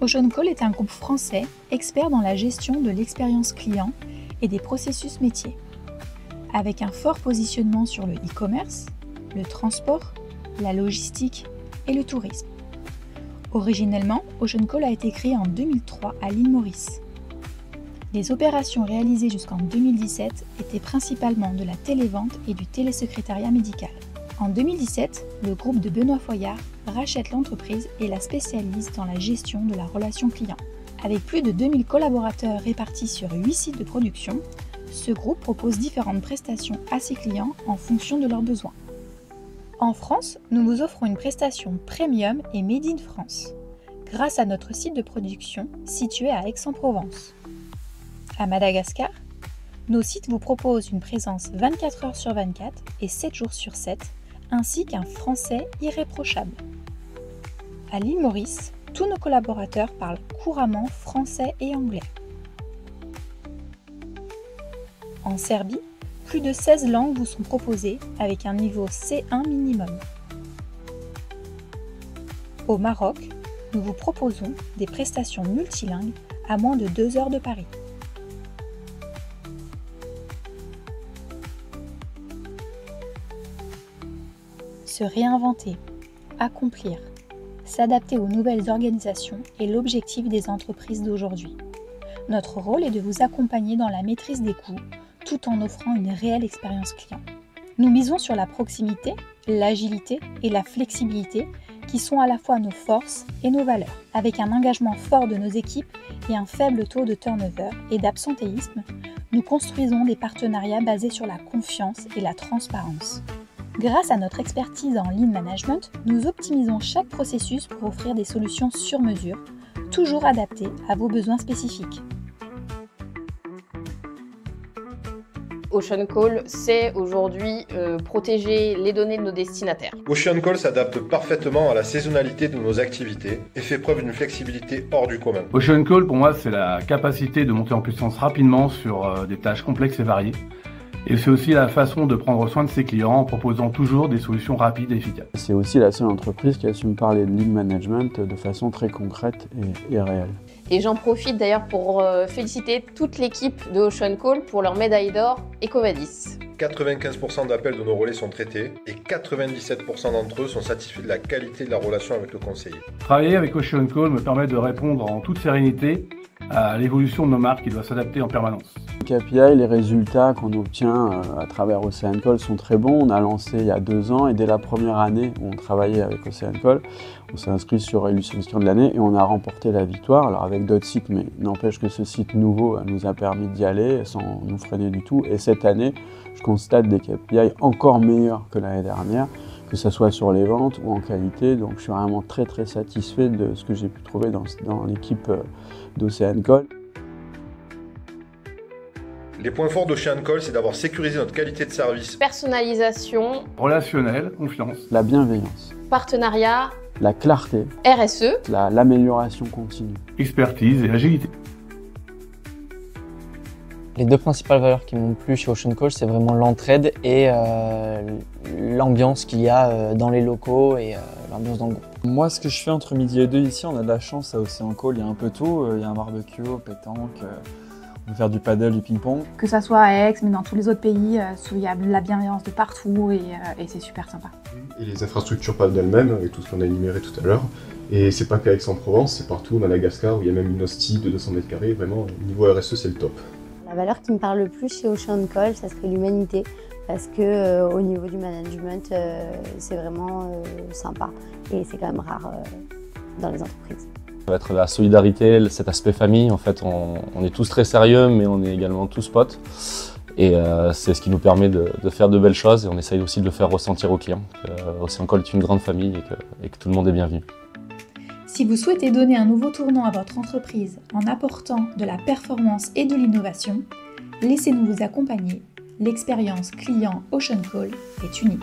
OceanCall est un groupe français expert dans la gestion de l'expérience client et des processus métiers. Avec un fort positionnement sur le e-commerce, le transport, la logistique et le tourisme. Originellement, OceanCall a été créé en 2003 à l'île Maurice. Les opérations réalisées jusqu'en 2017 étaient principalement de la télévente et du télésecrétariat médical. En 2017, le groupe de Benoît Foyard rachète l'entreprise et la spécialise dans la gestion de la relation client. Avec plus de 2000 collaborateurs répartis sur 8 sites de production, ce groupe propose différentes prestations à ses clients en fonction de leurs besoins. En France, nous vous offrons une prestation premium et made in France, grâce à notre site de production situé à Aix-en-Provence. À Madagascar, nos sites vous proposent une présence 24 heures sur 24 et 7 jours sur 7, ainsi qu'un français irréprochable. À l'île Maurice, tous nos collaborateurs parlent couramment français et anglais. En Serbie, plus de 16 langues vous sont proposées avec un niveau C1 minimum. Au Maroc, nous vous proposons des prestations multilingues à moins de 2 heures de Paris. Se réinventer, accomplir, s'adapter aux nouvelles organisations est l'objectif des entreprises d'aujourd'hui. Notre rôle est de vous accompagner dans la maîtrise des coûts, tout en offrant une réelle expérience client. Nous misons sur la proximité, l'agilité et la flexibilité qui sont à la fois nos forces et nos valeurs. Avec un engagement fort de nos équipes et un faible taux de turnover et d'absentéisme, nous construisons des partenariats basés sur la confiance et la transparence. Grâce à notre expertise en lean management, nous optimisons chaque processus pour offrir des solutions sur mesure, toujours adaptées à vos besoins spécifiques. OceanCall, c'est aujourd'hui protéger les données de nos destinataires. OceanCall s'adapte parfaitement à la saisonnalité de nos activités et fait preuve d'une flexibilité hors du commun. OceanCall, pour moi, c'est la capacité de monter en puissance rapidement sur des tâches complexes et variées. Et c'est aussi la façon de prendre soin de ses clients en proposant toujours des solutions rapides et efficaces. C'est aussi la seule entreprise qui assume parler de lean management de façon très concrète et réelle. Et j'en profite d'ailleurs pour féliciter toute l'équipe de OceanCall pour leur médaille d'or EcoVadis. 95% d'appels de nos relais sont traités et 97% d'entre eux sont satisfaits de la qualité de la relation avec le conseiller. Travailler avec OceanCall me permet de répondre en toute sérénité à l'évolution de nos marques qui doit s'adapter en permanence. Les KPI, les résultats qu'on obtient à travers OceanCall sont très bons. On a lancé il y a 2 ans et dès la première année où on travaillait avec OceanCall, on s'est inscrit sur Illusion de l'année et on a remporté la victoire. Alors avec d'autres sites, mais n'empêche que ce site nouveau nous a permis d'y aller sans nous freiner du tout. Et cette année, je constate des KPI encore meilleurs que l'année dernière, que ce soit sur les ventes ou en qualité. Donc je suis vraiment très satisfait de ce que j'ai pu trouver dans l'équipe d'OceanCall. Les points forts d'OceanCall, c'est d'avoir sécurisé notre qualité de service. Personnalisation, Relationnel, confiance, La bienveillance, partenariat, la clarté, RSE, l'amélioration continue. expertise et agilité. Les 2 principales valeurs qui m'ont plu chez OceanCall, c'est vraiment l'entraide et l'ambiance qu'il y a dans les locaux et l'ambiance dans le groupe. Moi, ce que je fais entre midi et 2 ici, on a de la chance à OceanCall, il y a un peu tout. Il y a un barbecue, pétanque, on peut faire du paddle, du ping-pong. Que ça soit à Aix, mais dans tous les autres pays, il y a de la bienveillance de partout et c'est super sympa. Et les infrastructures parlent d'elles-mêmes, avec tout ce qu'on a énuméré tout à l'heure. Et c'est pas qu'à Aix-en-Provence, c'est partout, au Madagascar, où il y a même une hostie de 200 mètres carrés. Vraiment, niveau RSE, c'est le top. La valeur qui me parle le plus chez OceanCall, ça serait l'humanité. Parce que au niveau du management, c'est vraiment sympa. Et c'est quand même rare dans les entreprises. Ça va être la solidarité, cet aspect famille. En fait, on est tous très sérieux, mais on est également tous potes. Et c'est ce qui nous permet de faire de belles choses. Et on essaye aussi de le faire ressentir aux clients. OceanCall est une grande famille et que tout le monde est bienvenu. Si vous souhaitez donner un nouveau tournant à votre entreprise en apportant de la performance et de l'innovation, laissez-nous vous accompagner. L'expérience client OceanCall est unique.